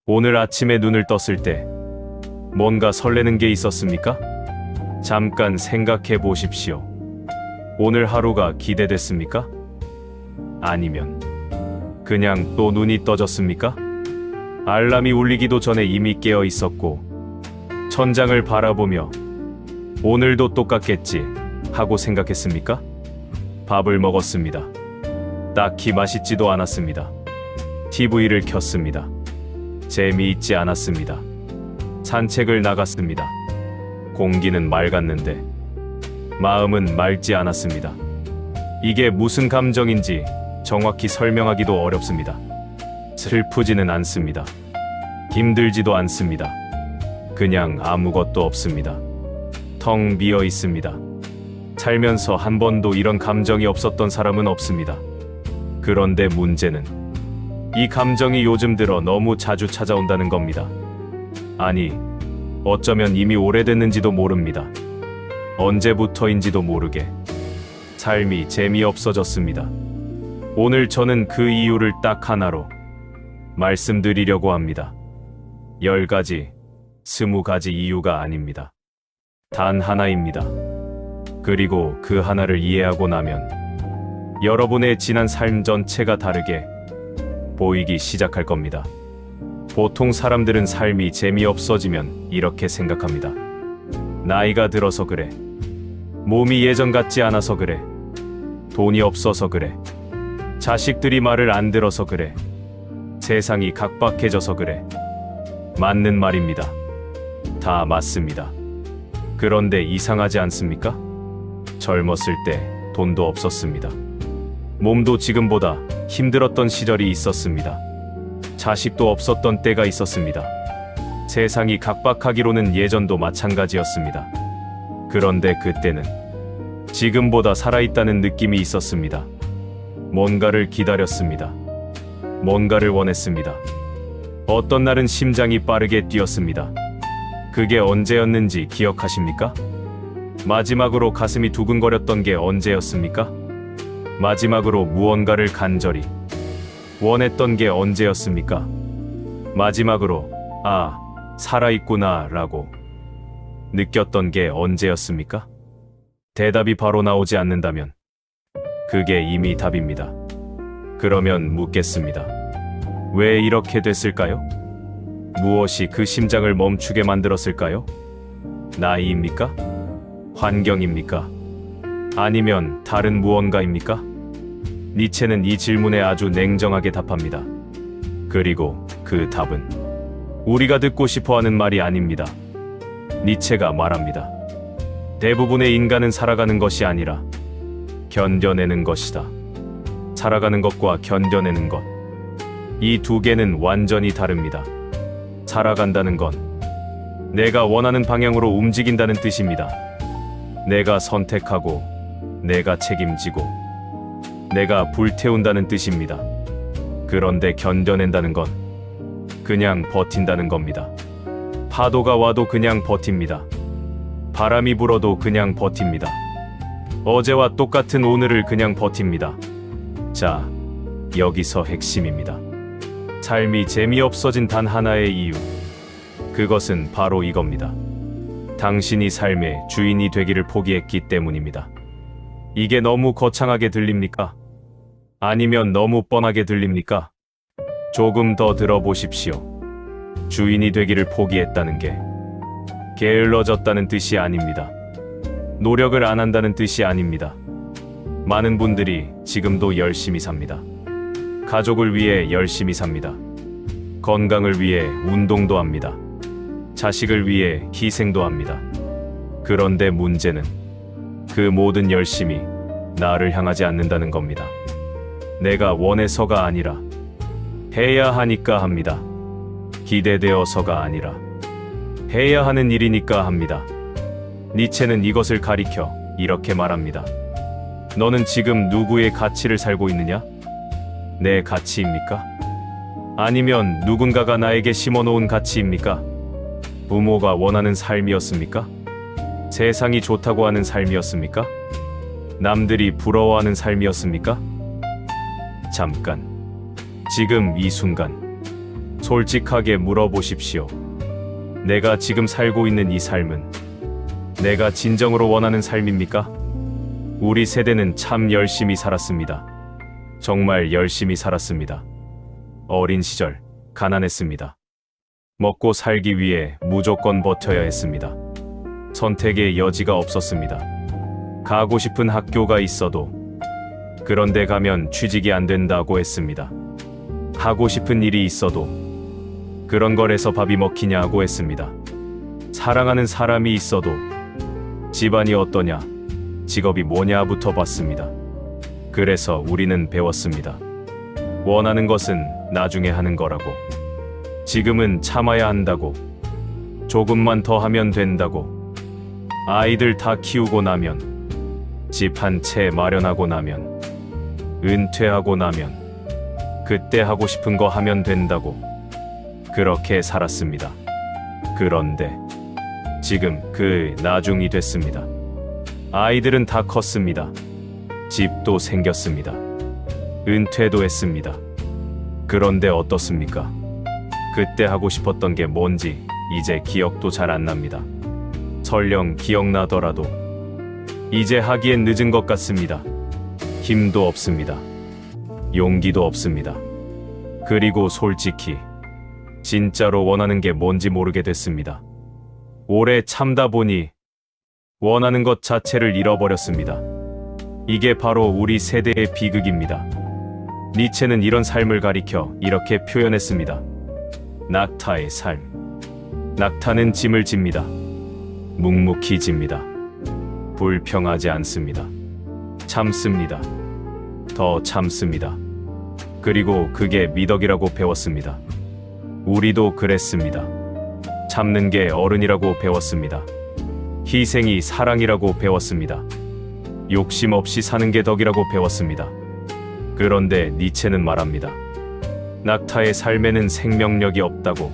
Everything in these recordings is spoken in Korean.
오늘 아침에 눈을 떴을 때 뭔가 설레는 게 있었습니까? 잠깐 생각해 보십시오. 오늘 하루가 기대됐습니까? 아니면 그냥 또 눈이 떠졌습니까? 알람이 울리기도 전에 이미 깨어 있었고 천장을 바라보며 오늘도 똑같겠지 하고 생각했습니까? 밥을 먹었습니다. 딱히 맛있지도 않았습니다. TV를 켰습니다. 재미있지 않았습니다. 산책을 나갔습니다. 공기는 맑았는데 마음은 맑지 않았습니다. 이게 무슨 감정인지 정확히 설명하기도 어렵습니다. 슬프지는 않습니다. 힘들지도 않습니다. 그냥 아무것도 없습니다. 텅 비어 있습니다. 살면서 한 번도 이런 감정이 없었던 사람은 없습니다. 그런데 문제는 이 감정이 요즘 들어 너무 자주 찾아온다는 겁니다. 아니, 어쩌면 이미 오래됐는지도 모릅니다. 언제부터인지도 모르게 삶이 재미없어졌습니다. 오늘 저는 그 이유를 딱 하나로 말씀드리려고 합니다. 10가지, 20가지 이유가 아닙니다. 단 하나입니다. 그리고 그 하나를 이해하고 나면 여러분의 지난 삶 전체가 다르게 보이기 시작할 겁니다. 보통 사람들은 삶이 재미없어지면 이렇게 생각합니다. 나이가 들어서 그래. 몸이 예전 같지 않아서 그래. 돈이 없어서 그래. 자식들이 말을 안 들어서 그래. 세상이 각박해져서 그래. 맞는 말입니다. 다 맞습니다. 그런데 이상하지 않습니까? 젊었을 때 돈도 없었습니다. 몸도 지금보다 힘들었던 시절이 있었습니다. 자식도 없었던 때가 있었습니다. 세상이 각박하기로는 예전도 마찬가지였습니다. 그런데 그때는 지금보다 살아있다는 느낌이 있었습니다. 뭔가를 기다렸습니다. 뭔가를 원했습니다. 어떤 날은 심장이 빠르게 뛰었습니다. 그게 언제였는지 기억하십니까? 마지막으로 가슴이 두근거렸던 게 언제였습니까? 마지막으로 무언가를 간절히 원했던 게 언제였습니까? 마지막으로 아, 살아있구나 라고 느꼈던 게 언제였습니까? 대답이 바로 나오지 않는다면 그게 이미 답입니다. 그러면 묻겠습니다. 왜 이렇게 됐을까요? 무엇이 그 심장을 멈추게 만들었을까요? 나이입니까? 환경입니까? 아니면 다른 무언가입니까? 니체는 이 질문에 아주 냉정하게 답합니다. 그리고 그 답은 우리가 듣고 싶어하는 말이 아닙니다. 니체가 말합니다. 대부분의 인간은 살아가는 것이 아니라 견뎌내는 것이다. 살아가는 것과 견뎌내는 것, 이 두 개는 완전히 다릅니다. 살아간다는 건 내가 원하는 방향으로 움직인다는 뜻입니다. 내가 선택하고 내가 책임지고 내가 불태운다는 뜻입니다. 그런데 견뎌낸다는 건 그냥 버틴다는 겁니다. 파도가 와도 그냥 버팁니다. 바람이 불어도 그냥 버팁니다. 어제와 똑같은 오늘을 그냥 버팁니다. 자, 여기서 핵심입니다. 삶이 재미없어진 단 하나의 이유. 그것은 바로 이겁니다. 당신이 삶의 주인이 되기를 포기했기 때문입니다. 이게 너무 거창하게 들립니까? 아니면 너무 뻔하게 들립니까? 조금 더 들어보십시오. 주인이 되기를 포기했다는 게 게을러졌다는 뜻이 아닙니다. 노력을 안 한다는 뜻이 아닙니다. 많은 분들이 지금도 열심히 삽니다. 가족을 위해 열심히 삽니다. 건강을 위해 운동도 합니다. 자식을 위해 희생도 합니다. 그런데 문제는 그 모든 열심이 나를 향하지 않는다는 겁니다. 내가 원해서가 아니라 해야 하니까 합니다. 기대되어서가 아니라 해야 하는 일이니까 합니다. 니체는 이것을 가리켜 이렇게 말합니다. 너는 지금 누구의 가치를 살고 있느냐? 내 가치입니까? 아니면 누군가가 나에게 심어놓은 가치입니까? 부모가 원하는 삶이었습니까? 세상이 좋다고 하는 삶이었습니까? 남들이 부러워하는 삶이었습니까? 잠깐, 지금 이 순간, 솔직하게 물어보십시오. 내가 지금 살고 있는 이 삶은 내가 진정으로 원하는 삶입니까? 우리 세대는 참 열심히 살았습니다. 정말 열심히 살았습니다. 어린 시절 가난했습니다. 먹고 살기 위해 무조건 버텨야 했습니다. 선택의 여지가 없었습니다. 가고 싶은 학교가 있어도 그런데 가면 취직이 안 된다고 했습니다. 하고 싶은 일이 있어도 그런 걸 해서 밥이 먹히냐고 했습니다. 사랑하는 사람이 있어도 집안이 어떠냐, 직업이 뭐냐부터 봤습니다. 그래서 우리는 배웠습니다. 원하는 것은 나중에 하는 거라고. 지금은 참아야 한다고. 조금만 더 하면 된다고. 아이들 다 키우고 나면, 집 한 채 마련하고 나면, 은퇴하고 나면, 그때 하고 싶은 거 하면 된다고. 그렇게 살았습니다. 그런데 지금 그 나중이 됐습니다. 아이들은 다 컸습니다. 집도 생겼습니다. 은퇴도 했습니다. 그런데 어떻습니까? 그때 하고 싶었던 게 뭔지 이제 기억도 잘 안 납니다. 설령 기억나더라도 이제 하기엔 늦은 것 같습니다. 힘도 없습니다. 용기도 없습니다. 그리고 솔직히 진짜로 원하는 게 뭔지 모르게 됐습니다. 오래 참다 보니 원하는 것 자체를 잃어버렸습니다. 이게 바로 우리 세대의 비극입니다. 니체는 이런 삶을 가리켜 이렇게 표현했습니다. 낙타의 삶. 낙타는 짐을 집니다. 묵묵히 집니다. 불평하지 않습니다. 참습니다. 더 참습니다. 그리고 그게 미덕이라고 배웠습니다. 우리도 그랬습니다. 참는 게 어른이라고 배웠습니다. 희생이 사랑이라고 배웠습니다. 욕심 없이 사는 게 덕이라고 배웠습니다. 그런데 니체는 말합니다. 낙타의 삶에는 생명력이 없다고.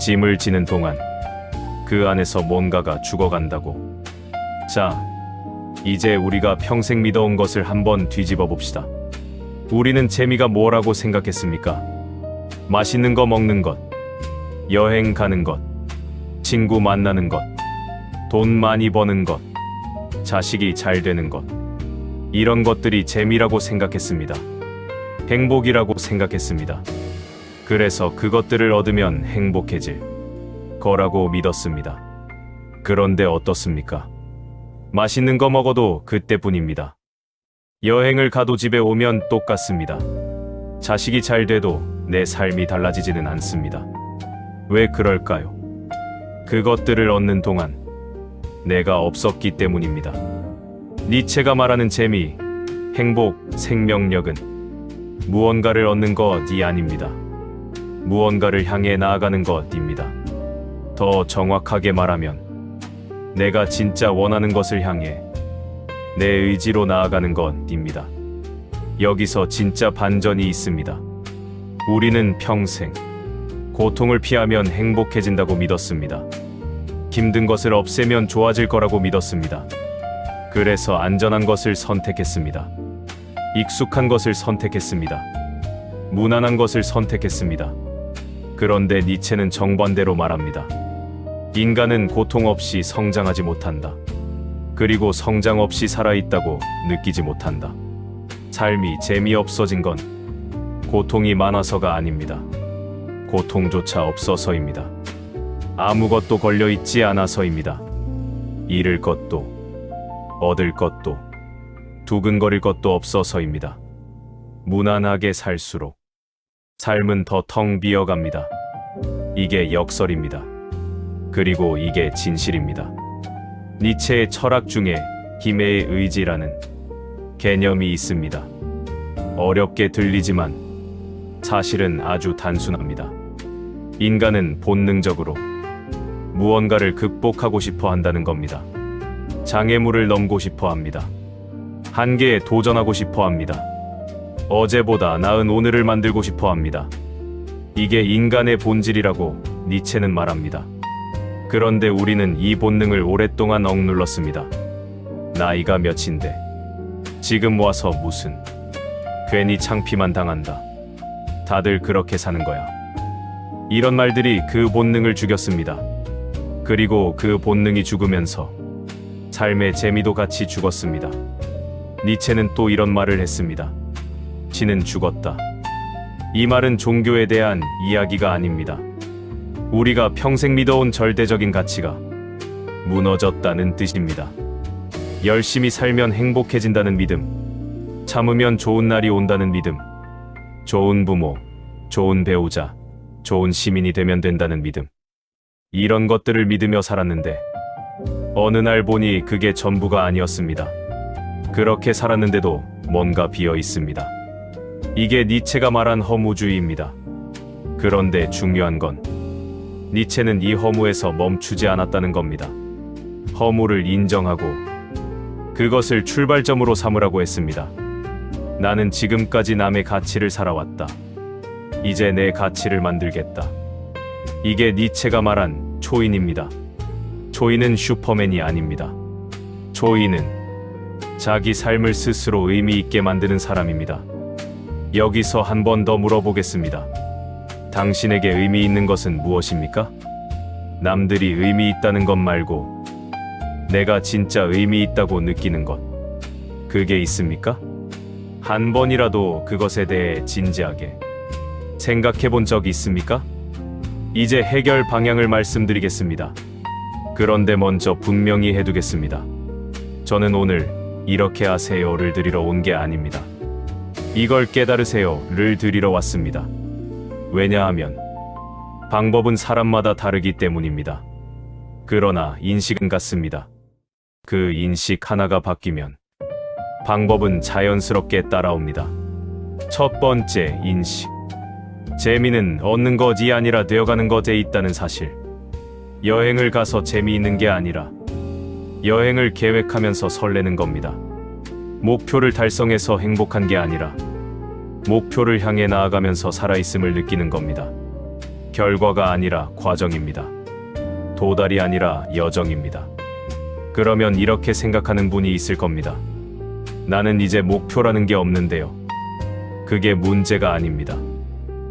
짐을 지는 동안 그 안에서 뭔가가 죽어간다고. 자, 이제 우리가 평생 믿어온 것을 한번 뒤집어 봅시다. 우리는 재미가 뭐라고 생각했습니까? 맛있는 거 먹는 것, 여행 가는 것, 친구 만나는 것, 돈 많이 버는 것, 자식이 잘 되는 것. 이런 것들이 재미라고 생각했습니다. 행복이라고 생각했습니다. 그래서 그것들을 얻으면 행복해질 거라고 믿었습니다. 그런데 어떻습니까? 맛있는 거 먹어도 그때뿐입니다. 여행을 가도 집에 오면 똑같습니다. 자식이 잘 돼도 내 삶이 달라지지는 않습니다. 왜 그럴까요? 그것들을 얻는 동안 내가 없었기 때문입니다. 니체가 말하는 재미, 행복, 생명력은 무언가를 얻는 것이 아닙니다. 무언가를 향해 나아가는 것입니다. 더 정확하게 말하면 내가 진짜 원하는 것을 향해 내 의지로 나아가는 것입니다. 여기서 진짜 반전이 있습니다. 우리는 평생 고통을 피하면 행복해진다고 믿었습니다. 힘든 것을 없애면 좋아질 거라고 믿었습니다. 그래서 안전한 것을 선택했습니다. 익숙한 것을 선택했습니다. 무난한 것을 선택했습니다. 그런데 니체는 정반대로 말합니다. 인간은 고통 없이 성장하지 못한다. 그리고 성장 없이 살아있다고 느끼지 못한다. 삶이 재미없어진 건 고통이 많아서가 아닙니다. 고통조차 없어서입니다. 아무것도 걸려있지 않아서입니다. 잃을 것도 얻을 것도 두근거릴 것도 없어서입니다. 무난하게 살수록 삶은 더 텅 비어갑니다. 이게 역설입니다. 그리고 이게 진실입니다. 니체의 철학 중에 힘의 의지라는 개념이 있습니다. 어렵게 들리지만 사실은 아주 단순합니다. 인간은 본능적으로 무언가를 극복하고 싶어 한다는 겁니다. 장애물을 넘고 싶어 합니다. 한계에 도전하고 싶어 합니다. 어제보다 나은 오늘을 만들고 싶어 합니다. 이게 인간의 본질이라고 니체는 말합니다. 그런데 우리는 이 본능을 오랫동안 억눌렀습니다. 나이가 몇인데 지금 와서 무슨 괜히 창피만 당한다. 다들 그렇게 사는 거야. 이런 말들이 그 본능을 죽였습니다. 그리고 그 본능이 죽으면서 삶의 재미도 같이 죽었습니다. 니체는 또 이런 말을 했습니다. 신은 죽었다. 이 말은 종교에 대한 이야기가 아닙니다. 우리가 평생 믿어온 절대적인 가치가 무너졌다는 뜻입니다. 열심히 살면 행복해진다는 믿음, 참으면 좋은 날이 온다는 믿음, 좋은 부모, 좋은 배우자, 좋은 시민이 되면 된다는 믿음. 이런 것들을 믿으며 살았는데 어느 날 보니 그게 전부가 아니었습니다. 그렇게 살았는데도 뭔가 비어 있습니다. 이게 니체가 말한 허무주의입니다. 그런데 중요한 건 니체는 이 허무에서 멈추지 않았다는 겁니다. 허무를 인정하고 그것을 출발점으로 삼으라고 했습니다. 나는 지금까지 남의 가치를 살아왔다. 이제 내 가치를 만들겠다. 이게 니체가 말한 초인입니다. 초인은 슈퍼맨이 아닙니다. 초인은 자기 삶을 스스로 의미 있게 만드는 사람입니다. 여기서 한 번 더 물어보겠습니다. 당신에게 의미 있는 것은 무엇입니까? 남들이 의미 있다는 것 말고 내가 진짜 의미 있다고 느끼는 것, 그게 있습니까? 한 번이라도 그것에 대해 진지하게 생각해 본 적이 있습니까? 이제 해결 방향을 말씀드리겠습니다. 그런데 먼저 분명히 해두겠습니다. 저는 오늘 이렇게 하세요를 드리러 온 게 아닙니다. 이걸 깨달으세요를 드리러 왔습니다. 왜냐하면 방법은 사람마다 다르기 때문입니다. 그러나 인식은 같습니다. 그 인식 하나가 바뀌면 방법은 자연스럽게 따라옵니다. 첫 번째, 인식. 재미는 얻는 것이 아니라 되어가는 것에 있다는 사실. 여행을 가서 재미있는 게 아니라 여행을 계획하면서 설레는 겁니다. 목표를 달성해서 행복한 게 아니라 목표를 향해 나아가면서 살아있음을 느끼는 겁니다. 결과가 아니라 과정입니다. 도달이 아니라 여정입니다. 그러면 이렇게 생각하는 분이 있을 겁니다. 나는 이제 목표라는 게 없는데요. 그게 문제가 아닙니다.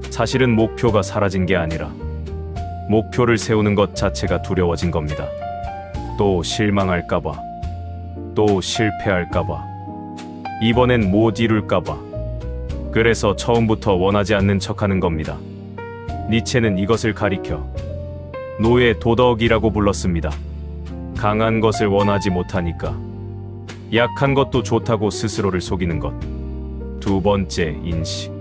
사실은 목표가 사라진 게 아니라 목표를 세우는 것 자체가 두려워진 겁니다. 또 실망할까봐, 또 실패할까봐, 이번엔 못 이룰까봐. 그래서 처음부터 원하지 않는 척하는 겁니다. 니체는 이것을 가리켜 노예 도덕이라고 불렀습니다. 강한 것을 원하지 못하니까 약한 것도 좋다고 스스로를 속이는 것. 두 번째, 인식.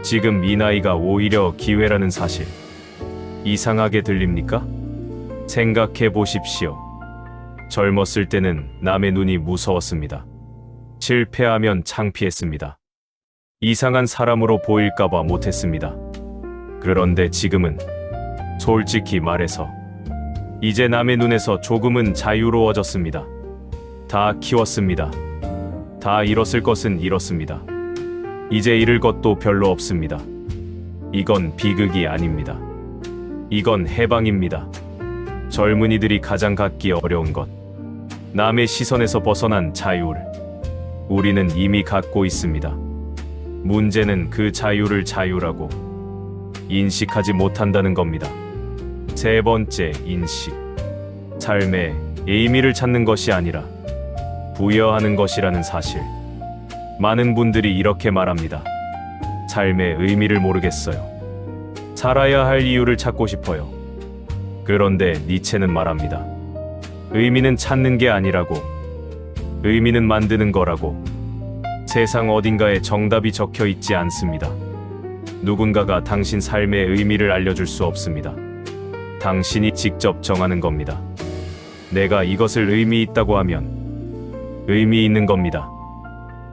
지금 이 나이가 오히려 기회라는 사실. 이상하게 들립니까? 생각해 보십시오. 젊었을 때는 남의 눈이 무서웠습니다. 실패하면 창피했습니다. 이상한 사람으로 보일까봐 못했습니다. 그런데 지금은 솔직히 말해서 이제 남의 눈에서 조금은 자유로워졌습니다. 다 키웠습니다. 다 잃었을 것은 잃었습니다. 이제 잃을 것도 별로 없습니다. 이건 비극이 아닙니다. 이건 해방입니다. 젊은이들이 가장 갖기 어려운 것, 남의 시선에서 벗어난 자유를 우리는 이미 갖고 있습니다. 문제는 그 자유를 자유라고 인식하지 못한다는 겁니다. 세 번째, 인식. 삶의 의미를 찾는 것이 아니라 부여하는 것이라는 사실. 많은 분들이 이렇게 말합니다. 삶의 의미를 모르겠어요. 살아야 할 이유를 찾고 싶어요. 그런데 니체는 말합니다. 의미는 찾는 게 아니라고, 의미는 만드는 거라고. 세상 어딘가에 정답이 적혀 있지 않습니다. 누군가가 당신 삶의 의미를 알려줄 수 없습니다. 당신이 직접 정하는 겁니다. 내가 이것을 의미 있다고 하면 의미 있는 겁니다.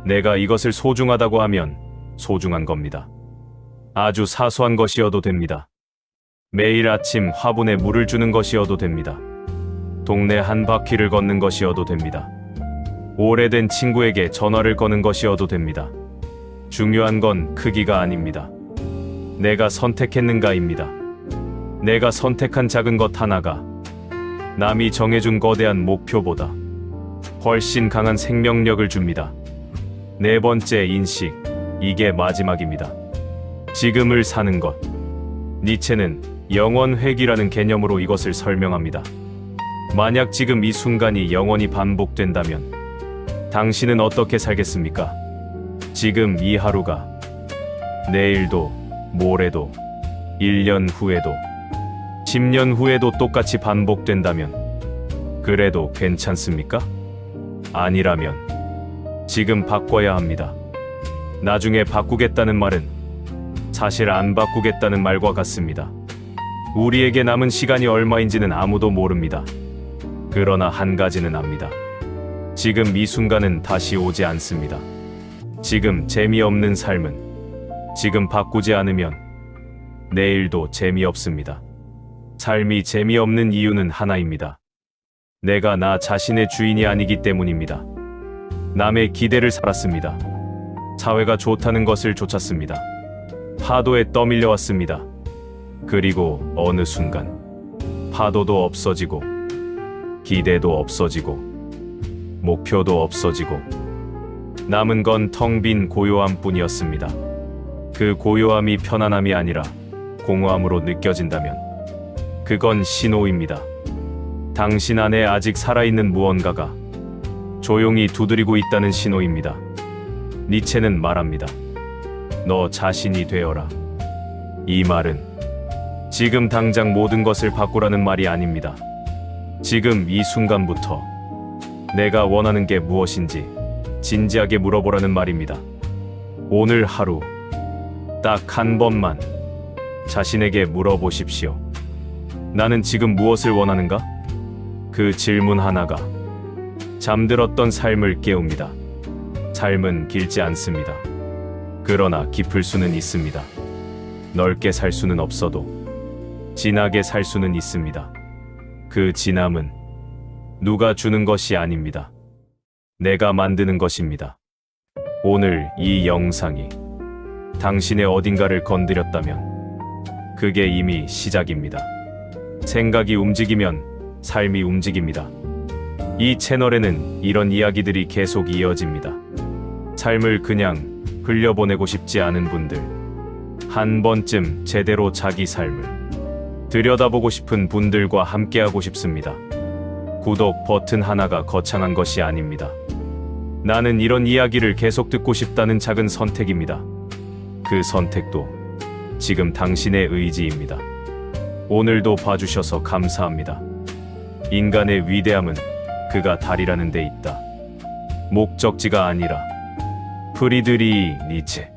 내가 이것을 소중하다고 하면 소중한 겁니다. 아주 사소한 것이어도 됩니다. 매일 아침 화분에 물을 주는 것이어도 됩니다. 동네 한 바퀴를 걷는 것이어도 됩니다. 오래된 친구에게 전화를 거는 것이어도 됩니다. 중요한 건 크기가 아닙니다. 내가 선택했는가입니다. 내가 선택한 작은 것 하나가 남이 정해준 거대한 목표보다 훨씬 강한 생명력을 줍니다. 네 번째, 인식. 이게 마지막입니다. 지금을 사는 것. 니체는 영원 회귀라는 개념으로 이것을 설명합니다. 만약 지금 이 순간이 영원히 반복된다면 당신은 어떻게 살겠습니까? 지금 이 하루가 내일도, 모레도, 1년 후에도, 10년 후에도 똑같이 반복된다면 그래도 괜찮습니까? 아니라면 지금 바꿔야 합니다. 나중에 바꾸겠다는 말은 사실 안 바꾸겠다는 말과 같습니다. 우리에게 남은 시간이 얼마인지는 아무도 모릅니다. 그러나 한 가지는 압니다. 지금 이 순간은 다시 오지 않습니다. 지금 재미없는 삶은 지금 바꾸지 않으면 내일도 재미없습니다. 삶이 재미없는 이유는 하나입니다. 내가 나 자신의 주인이 아니기 때문입니다. 남의 기대를 살았습니다. 사회가 좋다는 것을 쫓았습니다. 파도에 떠밀려 왔습니다. 그리고 어느 순간 파도도 없어지고 기대도 없어지고 목표도 없어지고 남은 건 텅 빈 고요함 뿐이었습니다. 그 고요함이 편안함이 아니라 공허함으로 느껴진다면 그건 신호입니다. 당신 안에 아직 살아있는 무언가가 조용히 두드리고 있다는 신호입니다. 니체는 말합니다. 너 자신이 되어라. 이 말은 지금 당장 모든 것을 바꾸라는 말이 아닙니다. 지금 이 순간부터 내가 원하는 게 무엇인지 진지하게 물어보라는 말입니다. 오늘 하루 딱 한 번만 자신에게 물어보십시오. 나는 지금 무엇을 원하는가? 그 질문 하나가 잠들었던 삶을 깨웁니다. 삶은 길지 않습니다. 그러나 깊을 수는 있습니다. 넓게 살 수는 없어도 진하게 살 수는 있습니다. 그 진함은 누가 주는 것이 아닙니다. 내가 만드는 것입니다. 오늘 이 영상이 당신의 어딘가를 건드렸다면 그게 이미 시작입니다. 생각이 움직이면 삶이 움직입니다. 이 채널에는 이런 이야기들이 계속 이어집니다. 삶을 그냥 흘려보내고 싶지 않은 분들, 한 번쯤 제대로 자기 삶을 들여다보고 싶은 분들과 함께하고 싶습니다. 구독 버튼 하나가 거창한 것이 아닙니다. 나는 이런 이야기를 계속 듣고 싶다는 작은 선택입니다. 그 선택도 지금 당신의 의지입니다. 오늘도 봐주셔서 감사합니다. 인간의 위대함은 그가 달이라는 데 있다. 목적지가 아니라 프리드리히 니체